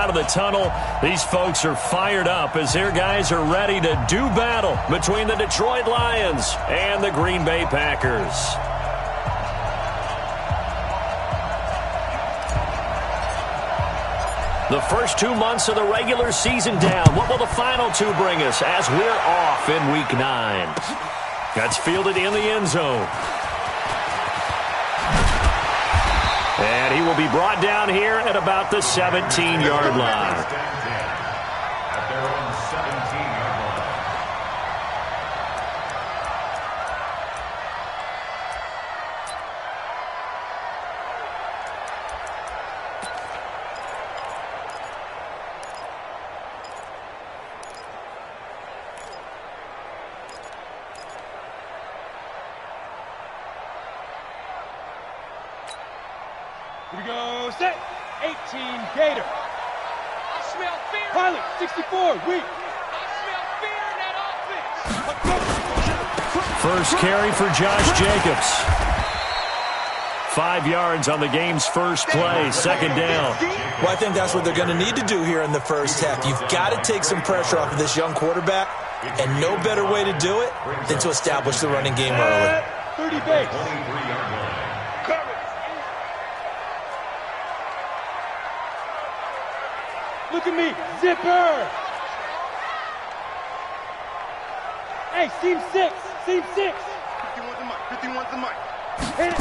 out of the tunnel. These folks are fired up as their guys are ready to do battle between the Detroit Lions and the Green Bay Packers. The first 2 months of the regular season down. What will the final two bring us as we're off in Week 9? That's fielded in the end zone. And he will be brought down here at about the 17-yard line. Here we go, set, 18, Gator. I smell fear. Pilot, 64, weak. I smell fear in that offense. First carry for Josh Jacobs. 5 yards on the game's first play, second down. Well, I think that's what they're going to need to do here in the first half. You've got to take some pressure off of this young quarterback, and no better way to do it than to establish the running game early. 30 base. Look at me, zipper. Hey, seam 6, seam 6. 51's the mic. Hit it.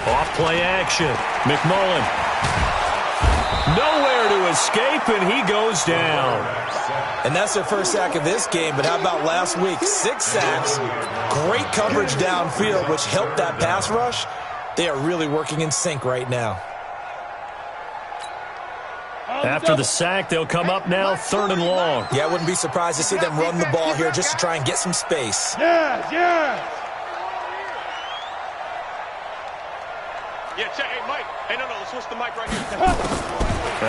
Off play action. McMullen. Nowhere to escape, and he goes down. And that's their first sack of this game, but how about last week? 6 sacks, great coverage downfield, which helped that pass rush. They are really working in sync right now. After the sack, they'll come up now 3rd and long. Yeah, I wouldn't be surprised to see them run the ball here just to try and get some space. Yes, yes. Yeah, check. Hey, Mike. Hey, no, let's switch the mic right here.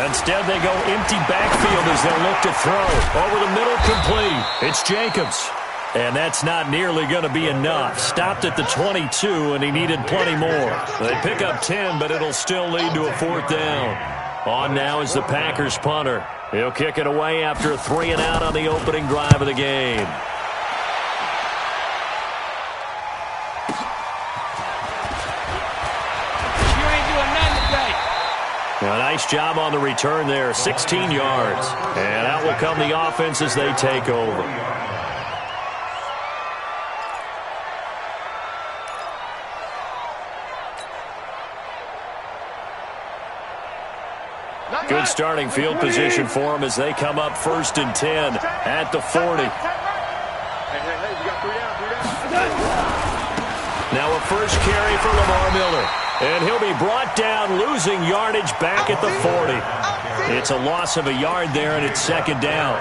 Instead, they go empty backfield as they look to throw. Over the middle, complete. It's Jacobs. And that's not nearly going to be enough. Stopped at the 22, and he needed plenty more. They pick up 10, but it'll still lead to a 4th down. On now is the Packers punter. He'll kick it away after a 3 and out on the opening drive of the game. You ain't doing nothing today. A nice job on the return there, 16 yards. And out will come the offense as they take over. Good starting field position for them as they come up 1st and 10 at the 40. Hey, we got 3 down. Now a first carry for Lamar Miller. And he'll be brought down, losing yardage back at the 40. It's a loss of a yard there, and it's 2nd down.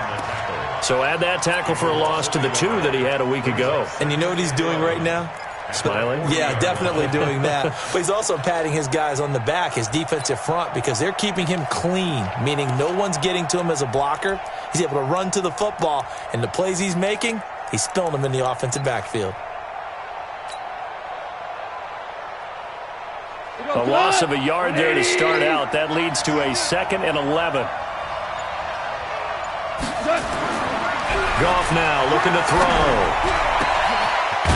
So add that tackle for a loss to the 2 that he had a week ago. And you know what he's doing right now? Smiling? Yeah, definitely doing that. But he's also patting his guys on the back, his defensive front, because they're keeping him clean, meaning no one's getting to him as a blocker. He's able to run to the football, and the plays he's making, he's spilling them in the offensive backfield. A loss of a yard there to start out. That leads to a 2nd and 11. Goff now looking to throw.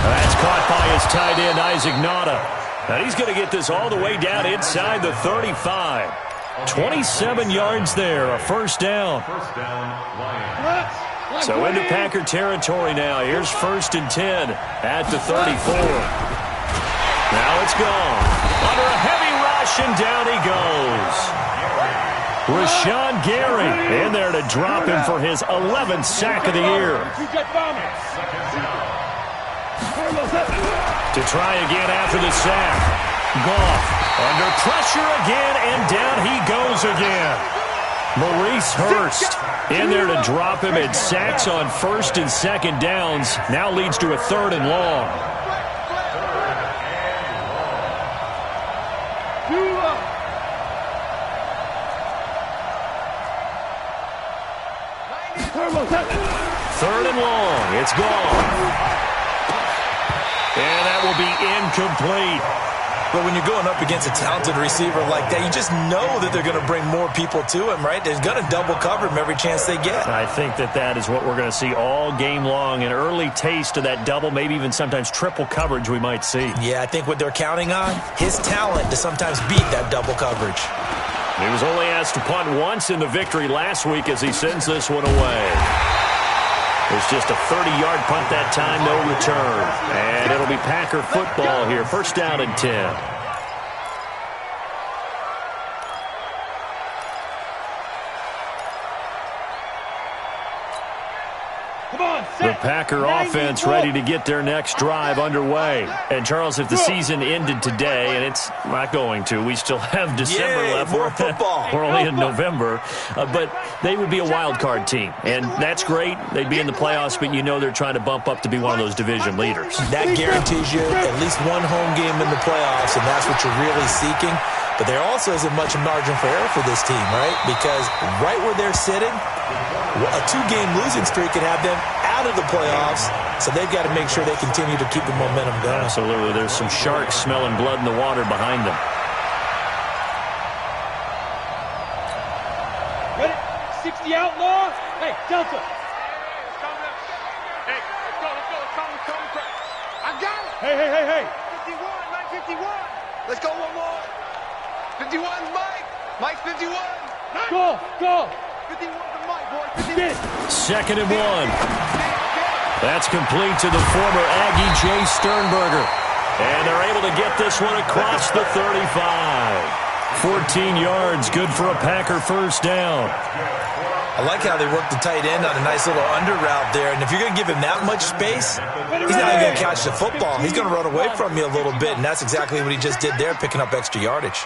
That's caught by his tight end, Isaac Nauta. And he's going to get this all the way down inside the 35. 27 yards there, a 1st down. So into Packer territory now. Here's 1st and 10 at the 34. Now it's gone. Under a heavy rush, and down he goes. Rashawn Gary in there to drop him for his 11th sack of the year. To try again after the sack. Goff under pressure again, and down he goes again. Maurice Hurst in there to drop him, and sacks on 1st and 2nd downs. Now leads to a 3rd and long. Third and long. It's gone. And that will be incomplete. But when you're going up against a talented receiver like that, you just know that they're going to bring more people to him, right? They're going to double cover him every chance they get. I think that is what we're going to see all game long, an early taste of that double, maybe even sometimes triple coverage we might see. Yeah, I think what they're counting on, his talent to sometimes beat that double coverage. He was only asked to punt once in the victory last week as he sends this one away. It's just a 30-yard punt that time, no return. And it'll be Packer football here, first down and 10. The Packer offense ready to get their next drive underway. And, Charles, if the season ended today, and it's not going to, we still have December left. More football. We're only in November. But they would be a wild card team. And that's great. They'd be in the playoffs, but you know they're trying to bump up to be one of those division leaders. That guarantees you at least one home game in the playoffs, and that's what you're really seeking. But there also isn't much margin for error for this team, right? Because right where they're sitting, a two-game losing streak could have them out of the playoffs, so they've got to make sure they continue to keep the momentum going. Absolutely. There's some sharks smelling blood in the water behind them. Ready? 60 outlaw. Hey, Delta. Hey, let's go. I got it. Hey. 51, Mike 51. Let's go one more. 51, Mike. Mike 51. Go. 51 to Mike, boy. 51. Second and 1. That's complete to the former Aggie Jay Sternberger. And they're able to get this one across the 35. 14 yards, good for a Packer first down. I like how they work the tight end on a nice little under route there. And if you're going to give him that much space, he's not even going to catch the football. He's going to run away from you a little bit, and that's exactly what he just did there, picking up extra yardage.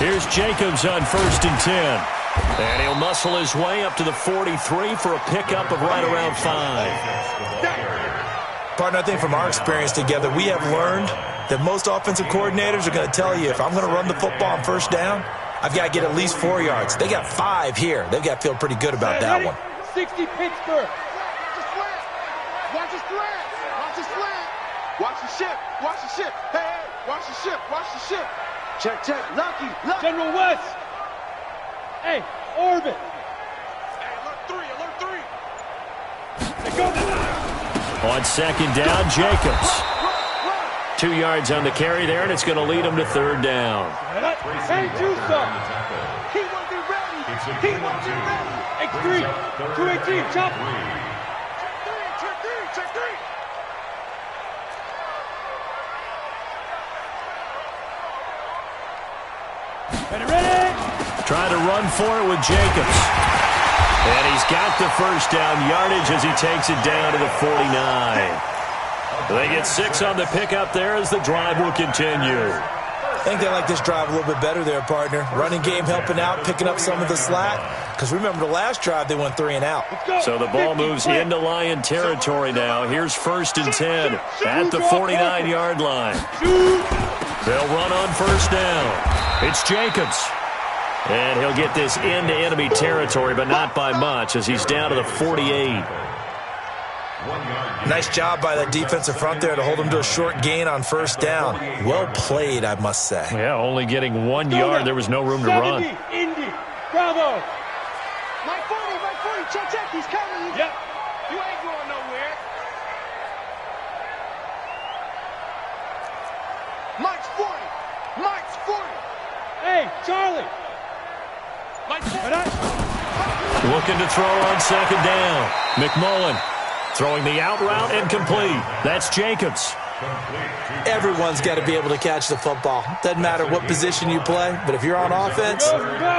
Here's Jacobs on first and 10. And he'll muscle his way up to the 43 for a pickup of right around 5. Partner, I think from our experience together, we have learned that most offensive coordinators are going to tell you, if I'm going to run the football on first down, I've got to get at least 4 yards. They got 5 here. They've got to feel pretty good about that one. 60 Pittsburgh. Watch the slant. Watch the ship. Hey, watch the ship. Check. Lucky. General West. Hey, Orbit. Hey, alert 3. Hey, go. On second down, Jacobs. 2 yards on the carry there, and it's going to lead him to third down. Hey, Juice. He won't be ready. X3. 218. Chop. Check 3. Ready. Trying to run for it with Jacobs. And he's got the first down yardage as he takes it down to the 49. They get 6 on the pickup there as the drive will continue. I think they like this drive a little bit better there, partner. Running game helping out, picking up some of the slack. Because remember, the last drive, they went 3 and out. So the ball moves into Lion territory now. Here's first and 10 at the 49-yard line. They'll run on first down. It's Jacobs. And he'll get this into enemy territory, but not by much as he's down to the 48. Nice job by that defensive front there to hold him to a short gain on first down. Well played, I must say. Yeah, only getting 1 yard. There was no room to run. Indy. Bravo. Mike 40. Check. He's coming. Yep. You ain't going nowhere. Mike's 40. Hey, Charlie. Mike's 40. Looking to throw on second down. McMullen throwing the out route and complete. That's Jacobs. Everyone's got to be able to catch the football. Doesn't matter what position you play, but if you're on offense,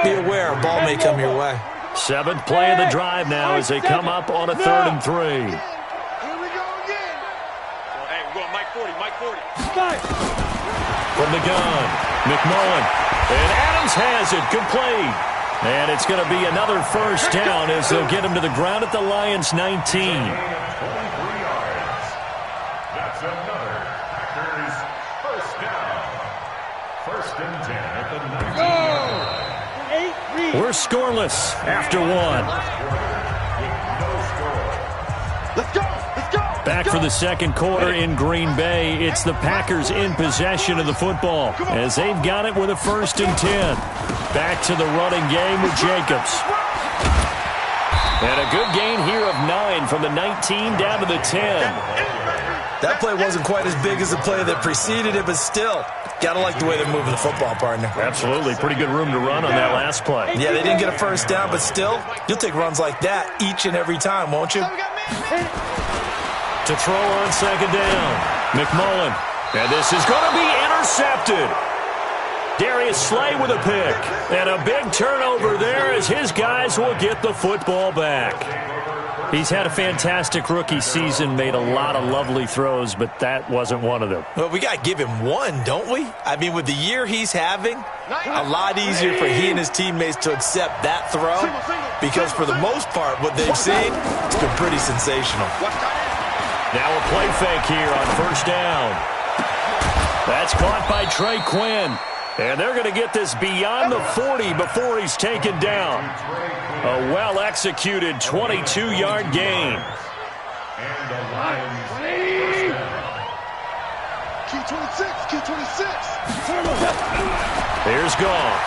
be aware a ball may come your way. 7th play of the drive now as they come up on a 3rd and 3. Here we go again. Hey, we're going Mike 40. From the gun, McMullen. And Adams has it, complete. And it's going to be another first down as they'll get him to the ground at the Lions' 19. 23 yards. That's another Packers first down. First and 10 at the 19. We're scoreless after one. Let's go. Let's go. Back for the second quarter in Green Bay. It's the Packers in possession of the football as they've got it with a 1st and 10. Back to the running game with Jacobs. And a good gain here of 9 from the 19 down to the 10. That play wasn't quite as big as the play that preceded it, but still, got to like the way they're moving the football, partner. Absolutely. Pretty good room to run on that last play. Yeah, they didn't get a first down, but still, you'll take runs like that each and every time, won't you? To throw on second down, McMullen. And this is going to be intercepted. Darius Slay with a pick. And a big turnover there as his guys will get the football back. He's had a fantastic rookie season, made a lot of lovely throws, but that wasn't one of them. Well, we got to give him one, don't we? I mean, with the year he's having, a lot easier for he and his teammates to accept that throw because for the most part, what they've seen, it's been pretty sensational. Now a play fake here on 1st down. That's caught by Trey Quinn. And they're going to get this beyond the 40 before he's taken down. A well-executed 22-yard gain. And the Lions first down. Q26. Here's Goff.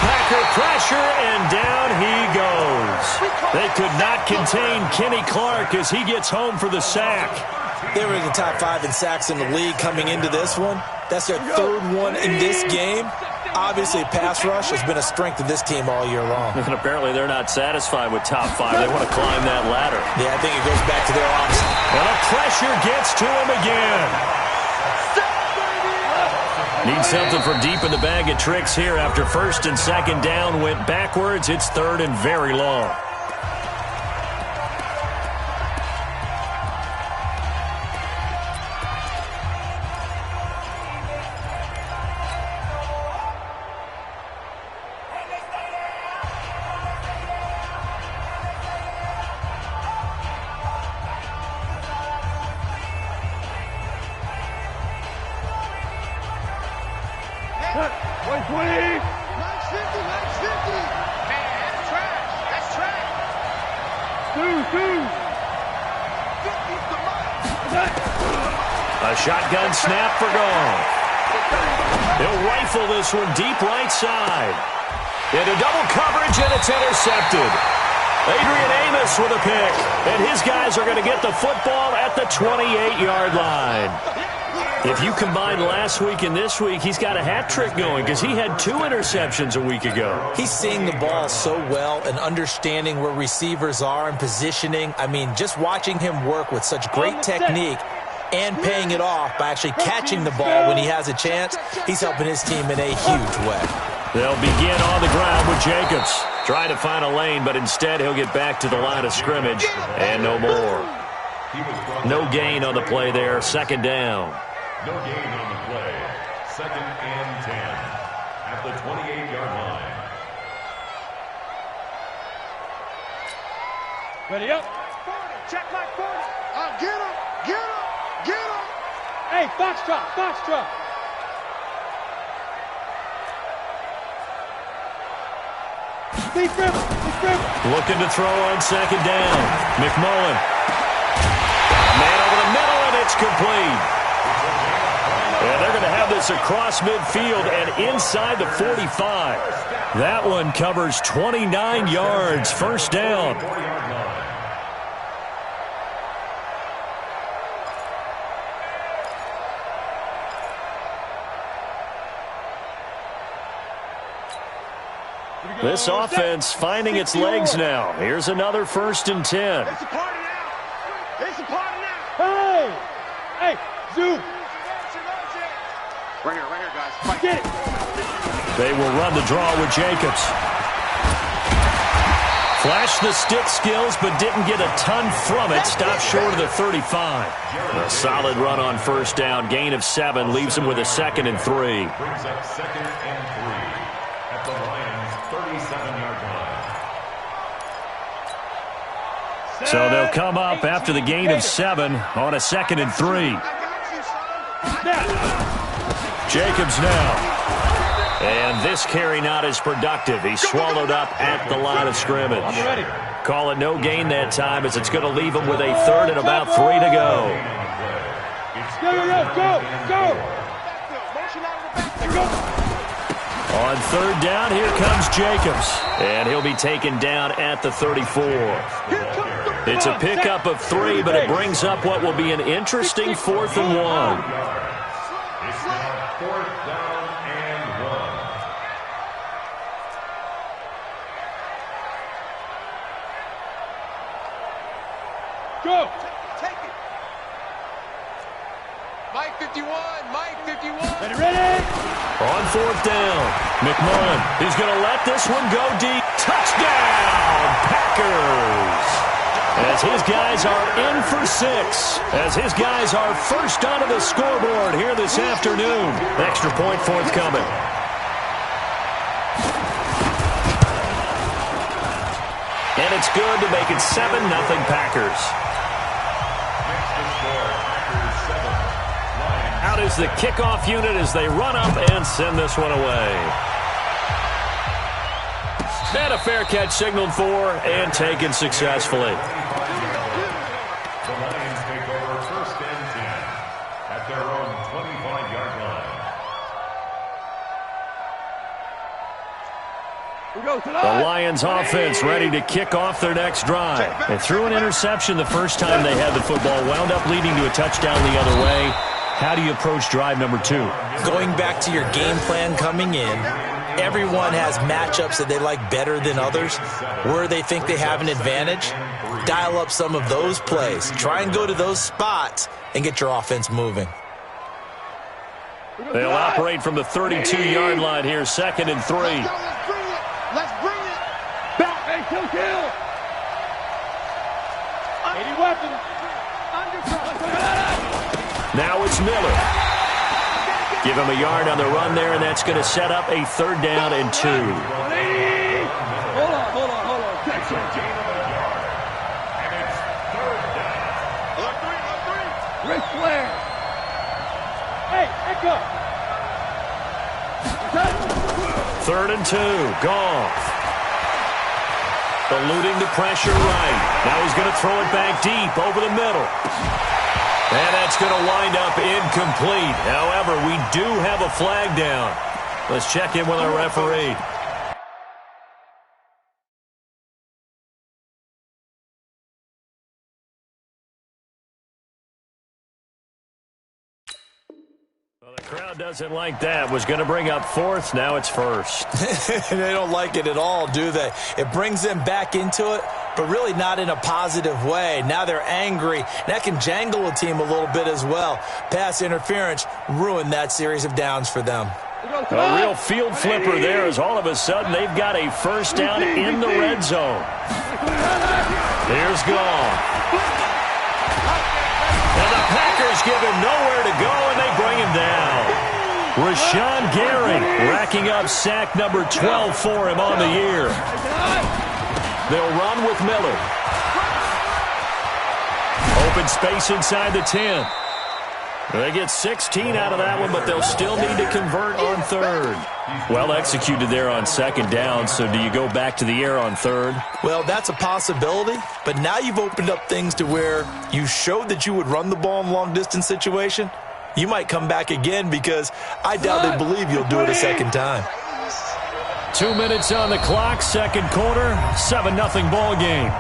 Packer pressure, and down he goes. They could not contain Kenny Clark as he gets home for the sack. They were in the top 5 in sacks in the league coming into this one. That's their 3rd one in this game. Obviously, pass rush has been a strength of this team all year long. And apparently they're not satisfied with top 5. They want to climb that ladder. Yeah, I think it goes back to their offense. And the pressure gets to him again. Need something from deep in the bag of tricks here after 1st and 2nd down went backwards. It's 3rd and very long. A shotgun snap for Goff. He'll rifle this one deep right side. Into double coverage, and it's intercepted. Adrian Amos with a pick. And his guys are going to get the football at the 28-yard line. If you combine last week and this week, he's got a hat trick going because he had 2 interceptions a week ago. He's seeing the ball so well and understanding where receivers are and positioning. I mean, just watching him work with such great technique and paying it off by actually catching the ball when he has a chance, he's helping his team in a huge way. They'll begin on the ground with Jacobs. Trying to find a lane, but instead he'll get back to the line of scrimmage and no more. No gain on the play there, 2nd down. No gain on the play. 2nd and 10 at the 28-yard line. Ready up. 40. Check like 40. Get him. Hey, Foxtrot. Steve Griffin. Looking to throw on 2nd down. McMullen. Man over the middle, and it's complete. And they're going to have this across midfield and inside the 45. That one covers 29 yards. 1st down. This offense finding its legs now. Here's another 1st and 10. It's a party now. Hey, Zoo. Right here, guys. Fight. Get it. They will run the draw with Jacobs. Flashed the stick skills, but didn't get a ton from it. Stopped short of the 35. A solid run on 1st down. Gain of 7 leaves him with a 2nd and 3. Brings up 2nd and 3 at the Lions' 37-yard line. So they'll come up after the gain of 7 on a 2nd and 3. Jacobs now. And this carry not as productive. He's swallowed up at the line of scrimmage. Call it no gain that time as it's going to leave him with a third and about 3 to go. Go. On third down, here comes Jacobs. And he'll be taken down at the 34. It's a pickup of 3, but it brings up what will be an interesting 4th and 1. It's now 4th down and 1. Go. Take it. Mike 51. Mike 51. Ready? On 4th down, McMullen. He's going to let this one go deep. Touchdown, Packers! As his guys are in for 6. As his guys are first onto the scoreboard here this afternoon. Extra point forthcoming. And it's good to make it 7-0 Packers. Out is the kickoff unit as they run up and send this one away. And a fair catch signaled for and taken successfully. The Lions take over 1st and 10 at their own 25-yard line. The Lions offense ready to kick off their next drive. They threw an interception the first time they had the football, wound up leading to a touchdown the other way. How do you approach drive number 2? Going back to your game plan coming in, everyone has matchups that they like better than others. Where they think they have an advantage, dial up some of those plays. Try and go to those spots and get your offense moving. They'll operate from the 32-yard line here, 2nd and 3. Let's bring it. Back. Hey, kill. 80 weapons. Now it's Miller. Give him a yard on the run there, and that's going to set up a 3rd down and 2. Hold on. And it's 3rd down. Look 3. Ric Flair. Hey, echo. 3rd and 2. Goff. Eluding the pressure right. Now he's going to throw it back deep over the middle. And that's going to wind up incomplete. However, we do have a flag down. Let's check in with our referee. Well, the crowd doesn't like that. Was going to bring up 4th. Now it's 1st. They don't like it at all, do they? It brings them back into it, but really not in a positive way. Now they're angry. That can jangle a team a little bit as well. Pass interference ruined that series of downs for them. A real field flipper there as all of a sudden they've got a 1st down in the red zone. Here's Goff. And the Packers give him nowhere to go, and they bring him down. Rashawn Gary racking up sack number 12 for him on the year. They'll run with Miller. Open space inside the 10. They get 16 out of that one, but they'll still need to convert on 3rd. Well executed there on 2nd down, so do you go back to the air on 3rd? Well, that's a possibility, but now you've opened up things to where you showed that you would run the ball in long-distance situation. You might come back again because I doubt they believe you'll do it a 2nd time. 2 minutes on the clock, 2nd quarter, 7-0 ball game.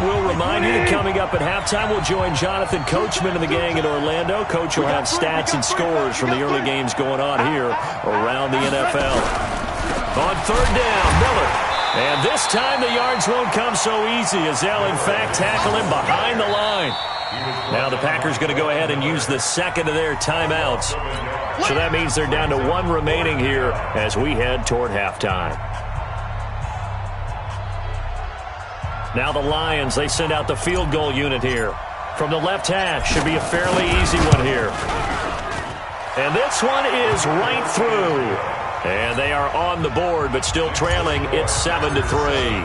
We'll remind you that coming up at halftime, we'll join Jonathan Coachman and the gang in Orlando. Coach will have stats and scores from the early games going on here around the NFL. On 3rd down, Miller. And this time the yards won't come so easy as they'll, in fact, tackle him behind the line. Now the Packers going to go ahead and use the 2nd of their timeouts. So that means they're down to 1 remaining here as we head toward halftime. Now the Lions, they send out the field goal unit here. From the left hash, should be a fairly easy one here. And this one is right through. And they are on the board, but still trailing. It's 7-3.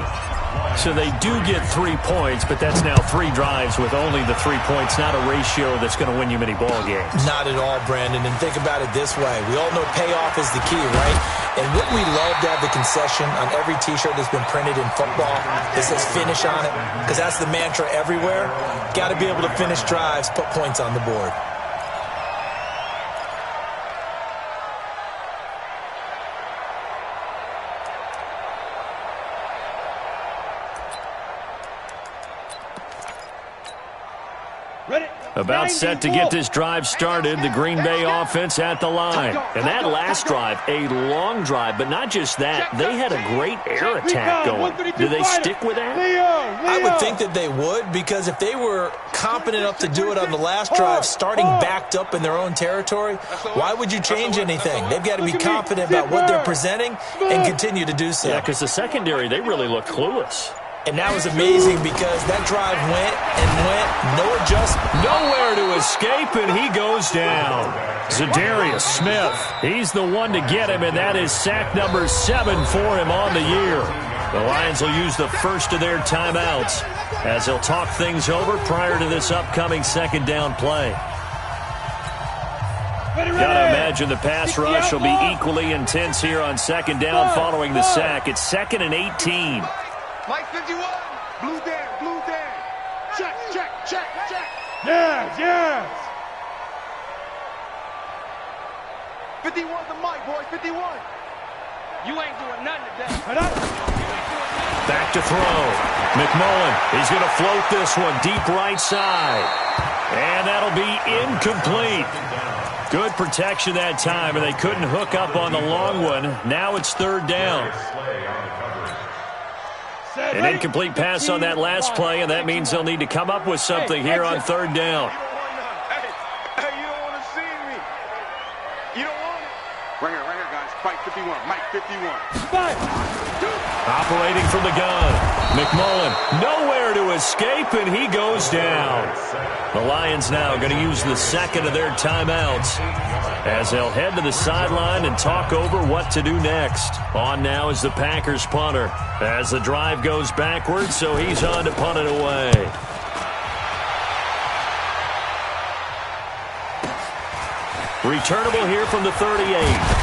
So they do get 3 points, but that's now 3 drives with only the 3 points, not a ratio that's going to win you many ball games. Not at all, Brandon. And think about it this way. We all know payoff is the key, right? And wouldn't we love to have the concession on every T-shirt that's been printed in football that says finish on it? Because that's the mantra everywhere. Got to be able to finish drives, put points on the board. About set to get this drive started, the Green Bay offense at the line. And that last drive, a long drive, but not just that. They had a great air attack going. Do they stick with that? I would think that they would, because if they were competent enough to do it on the last drive, starting backed up in their own territory, why would you change anything? They've got to be confident about what they're presenting and continue to do so. Yeah, because the secondary, they really look clueless. And that was amazing because that drive went and went, no adjustment. Nowhere to escape, and he goes down. Zadarius Smith, he's the one to get him, and that is sack number 7 for him on the year. The Lions will use the first of their timeouts as they'll talk things over prior to this upcoming second down play. Gotta imagine the pass rush will be equally intense here on second down following the sack. It's 2nd and 18. Mike 51. Blue down, blue down. Check, check, check, check. Yes, yes. 51 the Mike, boys, 51. You ain't doing nothing today. Back to throw. McMullen, he's going to float this one deep right side. And that'll be incomplete. Good protection that time, and they couldn't hook up on the long one. Now it's 3rd down. An incomplete pass on that last play, and that means they'll need to come up with something here on 3rd down. Hey, you don't want to see me. You don't want it. Right here, guys. Fight 51. Mike 51. Operating from the gun. McMullen, nowhere to escape, and he goes down. The Lions now going to use the second of their timeouts as they'll head to the sideline and talk over what to do next. On now is the Packers punter as the drive goes backwards, so he's on to punt it away. Returnable here from the 38.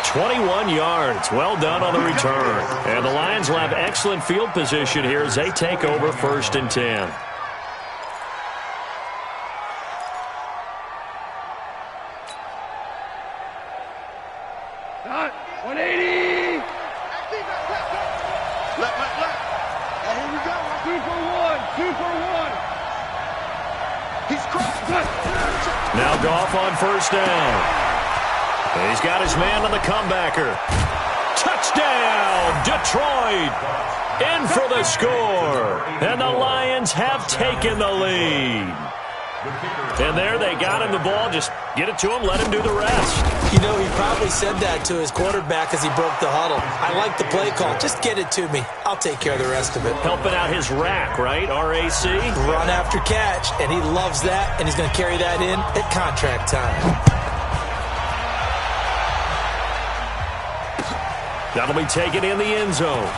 21 yards. Well done on the return. And the Lions will have excellent field position here as they take over 1st and 10. Not 180. Left. And here we go. 2 for 1. 2 for 1. He's crossed. Now Goff on 1st down. He's got his man on the comebacker. Touchdown, Detroit! In for the score. And the Lions have taken the lead. And there they got him the ball. Just get it to him, let him do the rest. You know, he probably said that to his quarterback as he broke the huddle. I like the play call. Just get it to me. I'll take care of the rest of it. Helping out his rack, right? RAC? Run after catch, and he loves that, and he's going to carry that in at contract time. That'll be taken in the end zone.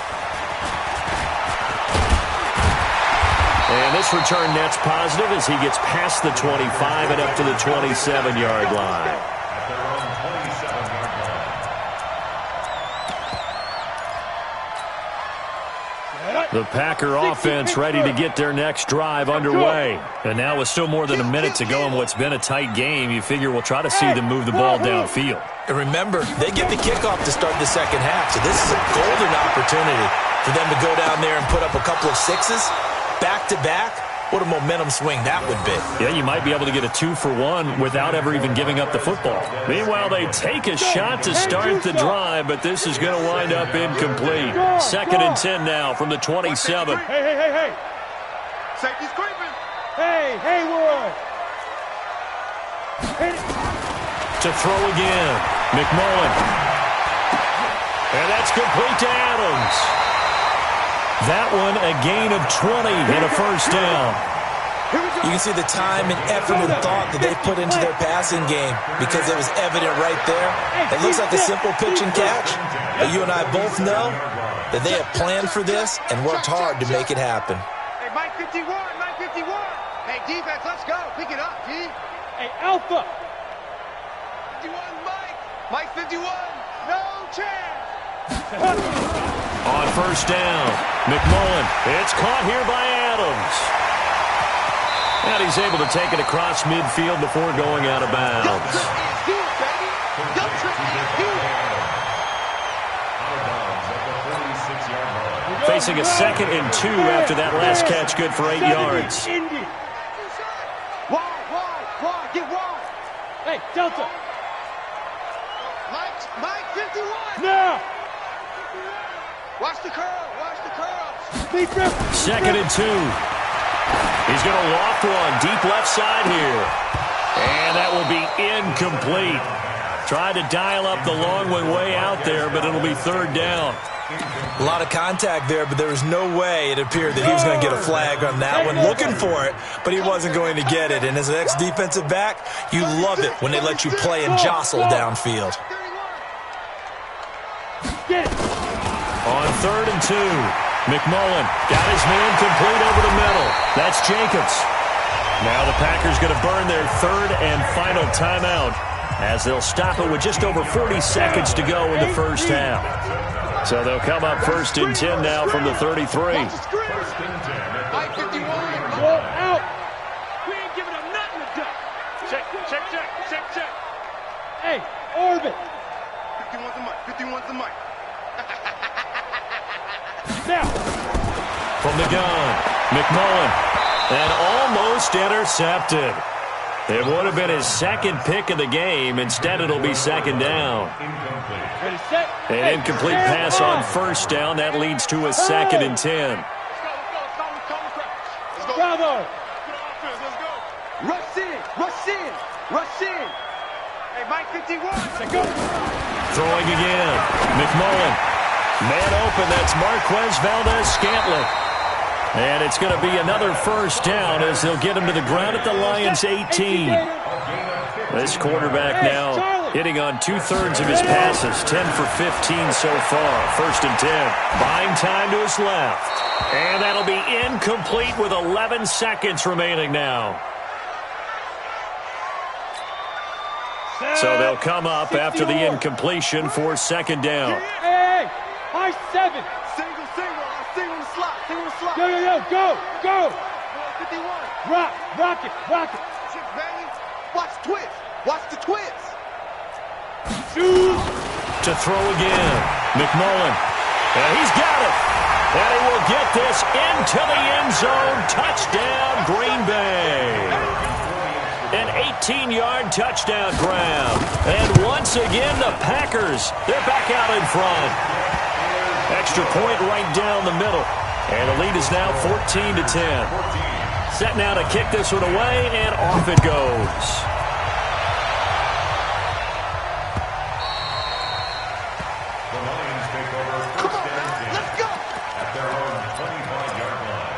And this return net's positive as he gets past the 25 and up to the 27-yard line. The Packer offense ready to get their next drive underway. And now with still more than a minute to go in what's been a tight game, you figure we'll try to see them move the ball downfield. And remember, they get the kickoff to start the second half, so this is a golden opportunity for them to go down there and put up a couple of sixes back-to-back. What a momentum swing that would be. Yeah, you might be able to get a 2 for 1 without ever even giving up the football. Meanwhile, they take a shot to start the drive, but this is going to wind up incomplete. 2nd and 10 now from the 27. Hey. Safety's creeping. Hey, Haywood. To throw again. McMullen. And that's complete to Adams. That one a gain of 20 and a 1st down. You can see the time and effort and thought that they put into their passing game because it was evident right there. It looks like a simple pitch and catch, But you and I both know that they have planned for this and worked hard to make it happen. Hey, Mike 51, Mike 51. Hey, defense, let's go. Pick it up, G. Hey, Alpha. 51, Mike. Mike 51. No chance. On first down, McMullen. It's caught here by Adams. And he's able to take it across midfield before going out of bounds. Facing a 2nd and 2 after that last catch, good for 8 yards. Wide, get wide. Hey, Delta. Mike 51. Now. Watch the curl, watch the curls. Deep rip. 2nd and 2. He's going to loft one deep left side here. And that will be incomplete. Tried to dial up the long one way out there, but it'll be 3rd down. A lot of contact there, but there was no way it appeared that he was going to get a flag on that one. Looking for it, but he wasn't going to get it. And as an ex-defensive back, you love it when they let you play and jostle downfield. Get it. On 3rd and 2, McMullen got his man complete over the middle. That's Jacobs. Now the Packers going to burn their 3rd and final timeout as they'll stop it with just over 40 seconds to go in the first half. So they'll come up 1st and 10 now from the 33. Mike 51. Go out. We ain't giving them nothing to do. Check. Hey, orbit. 51's the mic. 51's the mic. Now. From the gun, McMullen. And almost intercepted. It would have been his 2nd pick of the game. Instead, it'll be 2nd down. Ready, set. An incomplete pass on 1st down. That leads to a 2nd and 10. Let's go. Bravo. Let's go. Rush in. Hey, Mike 51. Let's go. Throwing again. McMullen. Man open. That's Marquez Valdez-Scantling. And it's going to be another 1st down as they'll get him to the ground at the Lions' 18. This quarterback now hitting on 2/3 of his passes, 10 for 15 so far. 1st and 10. Buying time to his left. And that'll be incomplete with 11 seconds remaining now. So they'll come up after the incompletion for 2nd down. Hey, high 7. Single. Single the slot. Go. 51. Rock it. Chip, baby. Watch the twist. Shoot. To throw again. McMullen. And he's got it. And he will get this into the end zone. Touchdown, Green Bay. An 18-yard touchdown grab. And once again, the Packers, they're back out in front. Extra point right down the middle. And the lead is now 14-10. Set now to kick this one away, and off it goes. The Lions take over 1st and 10. Let's go. At their own 25-yard line.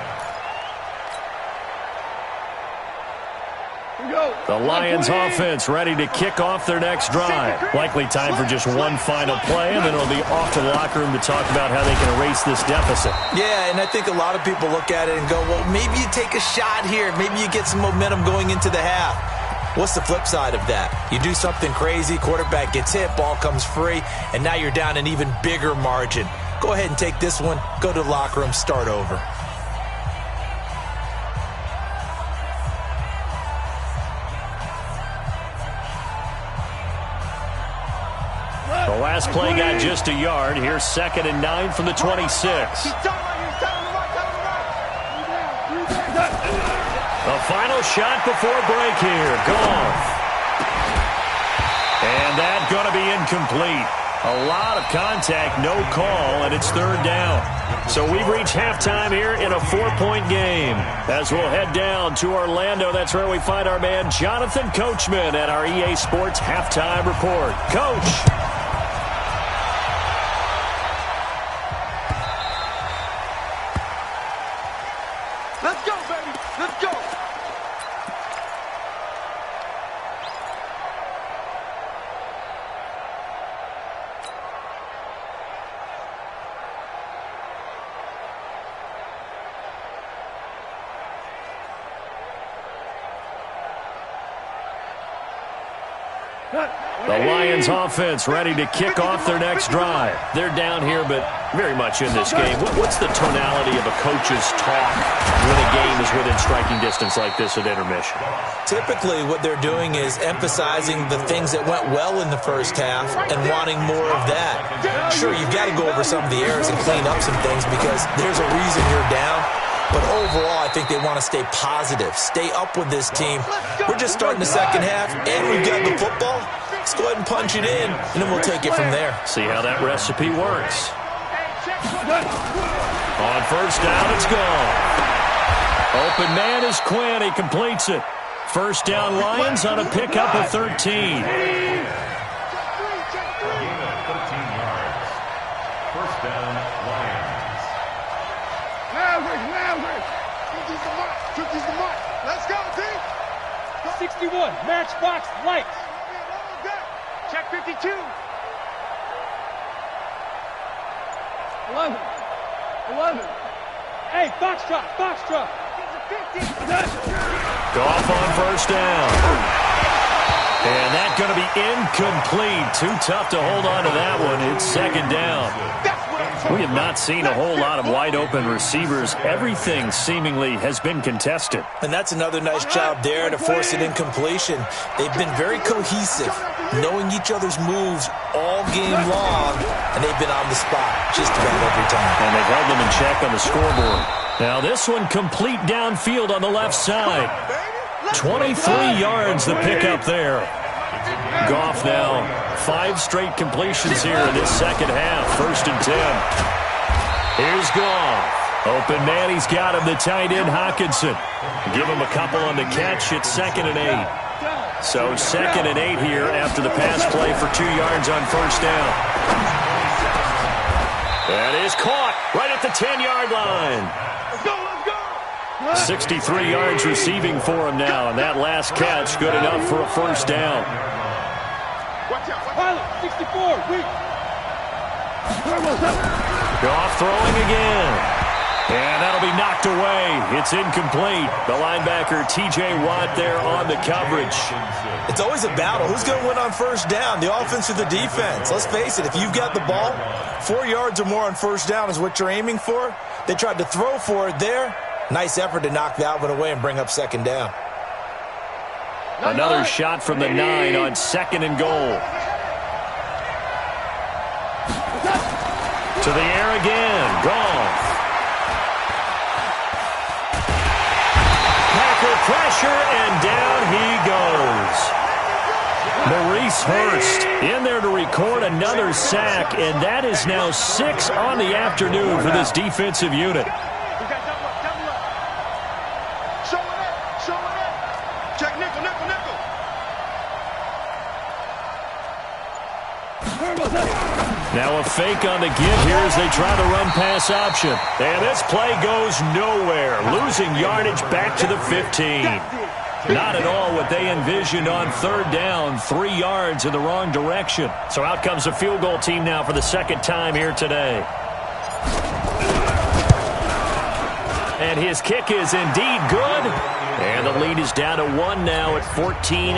The Lions offense ready to kick off their next drive. Likely time for just one final play, and then it'll be off to the locker room to talk about how they can erase this deficit. Yeah, and I think a lot of people look at it and go, well, maybe you take a shot here. Maybe you get some momentum going into the half. What's the flip side of that? You do something crazy, quarterback gets hit, ball comes free, and now you're down an even bigger margin. Go ahead and take this one, go to the locker room, start over. The last play got just a yard. Here's 2nd and 9 from the 26. The final shot before break here. Goff. And that's going to be incomplete. A lot of contact, no call, and it's 3rd down. So we've reached halftime here in a 4-point game. As we'll head down to Orlando, that's where we find our man Jonathan Coachman at our EA Sports Halftime Report. Coach. Let's go, baby. Let's go. The Lions offense ready to kick off their next drive. They're down here, but very much in this game. What's the tonality of a coach's talk when a game is within striking distance like this at intermission? Typically, what they're doing is emphasizing the things that went well in the first half and wanting more of that. Sure, you've got to go over some of the errors and clean up some things because there's a reason you're down. But overall, I think they want to stay positive, stay up with this team. We're just starting the second half, and we've got the football. Let's go ahead and punch it in, and then we'll take it from there. See how that recipe works. On first down, it's gone. Open man is Quinn. He completes it. First down, Lions on a pickup of 13. 13 yards. First down, Lions. Let's go, D. 61, matchbox lights. Check 52. 11. Hey, Foxtrot. Goff on first down. And that's going to be incomplete. Too tough to hold on to that one. It's second down. We have not seen a whole lot of wide-open receivers. Everything seemingly has been contested. And that's another nice job there to force an incompletion. They've been very cohesive, knowing each other's moves all game long, and they've been on the spot just about every time. And they've held them in check on the scoreboard. Now this one complete downfield on the left side. 23 yards the pickup there. Goff now 5 straight completions here in this second half. First and 10. Here's Goff. Open man, he's got him, the tight end Hockenson. Give him a couple on the catch. It's second and 8. So second and 8 here after the pass play for 2 yards on first down. That is caught right at the 10-yard line. 63 yards receiving for him now, and that last catch good enough for a first down. Pilot, 64, weak. Goff throwing again. And that'll be knocked away. It's incomplete. The linebacker, T.J. Watt, there on the coverage. It's always a battle. Who's going to win on first down, the offense or the defense? Let's face it, if you've got the ball, 4 yards or more on first down is what you're aiming for. They tried to throw for it there. Nice effort to knock that one away and bring up second down. Another shot from the 9 on second and goal. To the air again. Goff. Packer pressure, and down he goes. Maurice Hurst in there to record another sack, and that is now 6 on the afternoon for this defensive unit. Check nickel. Now a fake on the give here as they try the run-pass option. And this play goes nowhere, losing yardage back to the 15. Not at all what they envisioned on third down, 3 yards in the wrong direction. So out comes the field goal team now for the second time here today. And his kick is indeed good. And the lead is down to 1 now at 14-13.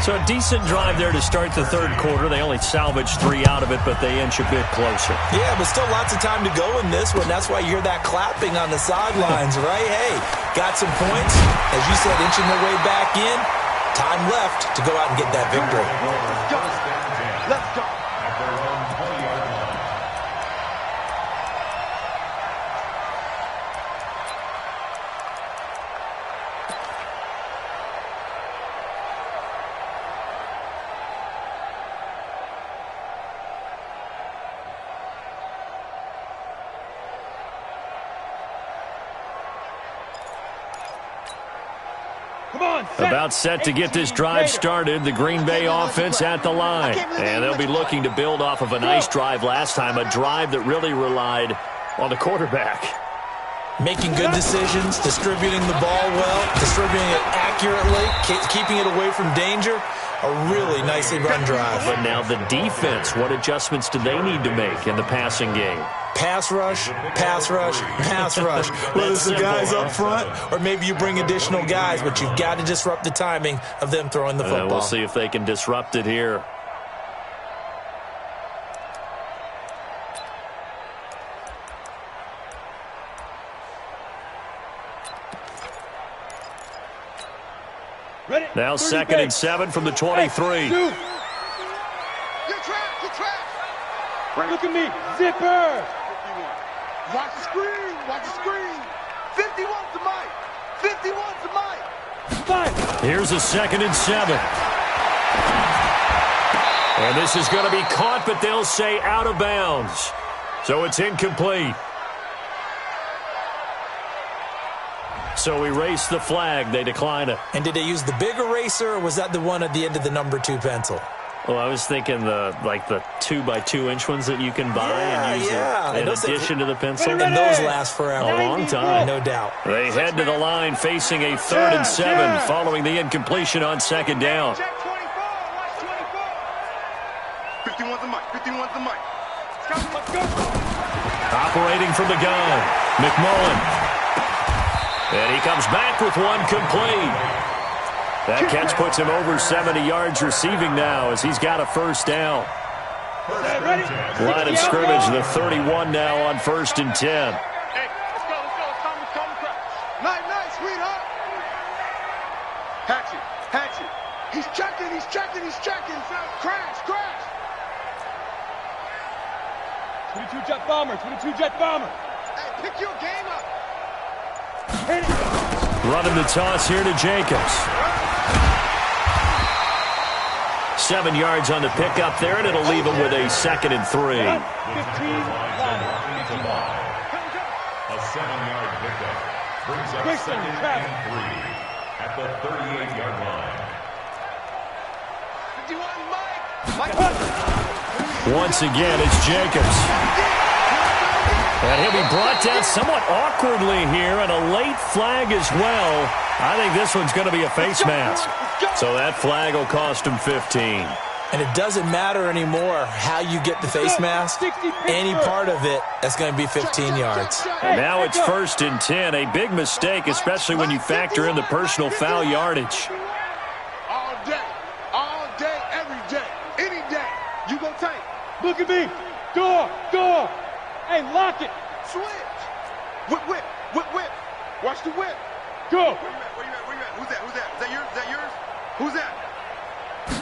So a decent drive there to start the third quarter. They only salvaged 3 out of it, but they inch a bit closer. Yeah, but still lots of time to go in this one. That's why you hear that clapping on the sidelines, right? Hey, got some points. As you said, inching their way back in. Time left to go out and get that victory. Let's go. About set to get this drive started. The Green Bay offense at the line. And they'll be looking to build off of a nice drive last time, a drive that really relied on the quarterback. Making good decisions, distributing the ball well, distributing it accurately, keeping it away from danger. A really nicely run drive. But now the defense, what adjustments do they need to make in the passing game? Pass rush, pass rush, pass rush. Whether it's the guys up front or maybe you bring additional guys, but you've got to disrupt the timing of them throwing the football. We'll see if they can disrupt it here. Ready? Now 2nd and 7 from the 23. Hey, look at me, zipper. 51. Watch the screen. Watch the screen. 51 to Mike. 51 to Mike. 5. Here's a 2nd and 7. And this is going to be caught, but they'll say out of bounds. So it's incomplete. So erase the flag. They decline it. And did they use the big eraser, or was that the one at the end of the number 2 pencil? Well, I was thinking the 2x2-inch ones that you can buy and use in addition to the pencil. And those last forever. A long time. No doubt. They head to the line facing a 3rd and 7 following the incompletion on 2nd down. Check 24. Watch 24. 51 to Mike. 51 to Mike. Let's go. Operating from the gun, McMullen. And he comes back with one complete. That catch puts him over 70 yards receiving now as he's got a 1st down. Line of scrimmage, the 31 now on 1st and 10. Hey, let's go. It's time to crash. Night, sweetheart. Hatchet. He's checking. Crash. 22 jet bomber. Hey, pick your game up. Hit it. Running the toss here to Jacobs. 7 yards on the pickup there, and it'll leave him with a 2nd and 3. 15 line. A 7-yard pickup brings up 2nd and 3 at the 38-yard line. 51 Mike. Once again, it's Jacobs. And he'll be brought down somewhat awkwardly here, and a late flag as well. I think this one's going to be a face mask. So that flag will cost him 15. And it doesn't matter anymore how you get the face mask. Any part of it, that's going to be 15 yards. And now it's 1st and 10. A big mistake, especially when you factor in the personal foul yardage. All day, every day, any day. You go tank. Look at me. Door. Hey, lock it. Switch. Whip. Watch the whip. Go. Where you at? Who's that? Is that yours? Who's that?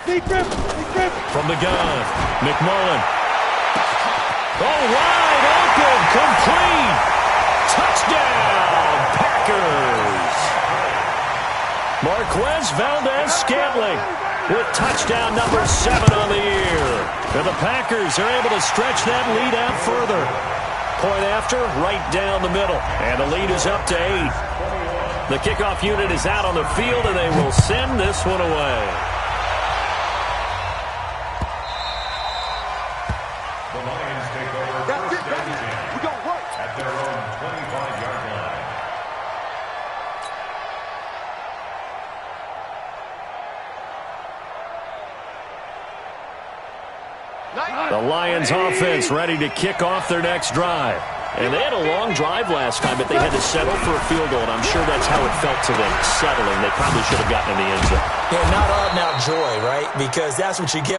Big grip. From the gun, McMullen. Wide open, complete. Touchdown, Packers. Marquez Valdez-Scantling with touchdown number 7 on the year. And the Packers are able to stretch that lead out further. Point after, right down the middle. And the lead is up to 8. The kickoff unit is out on the field, and they will send this one away. The Lions take over 1st and 10 We gonna work at their own 25-yard line. The Lions offense ready to kick off their next drive. And they had a long drive last time, but they had to settle for a field goal, and I'm sure that's how it felt to them, settling. They probably should have gotten in the end zone. Yeah, not out-and-out joy, right? Because that's what you get.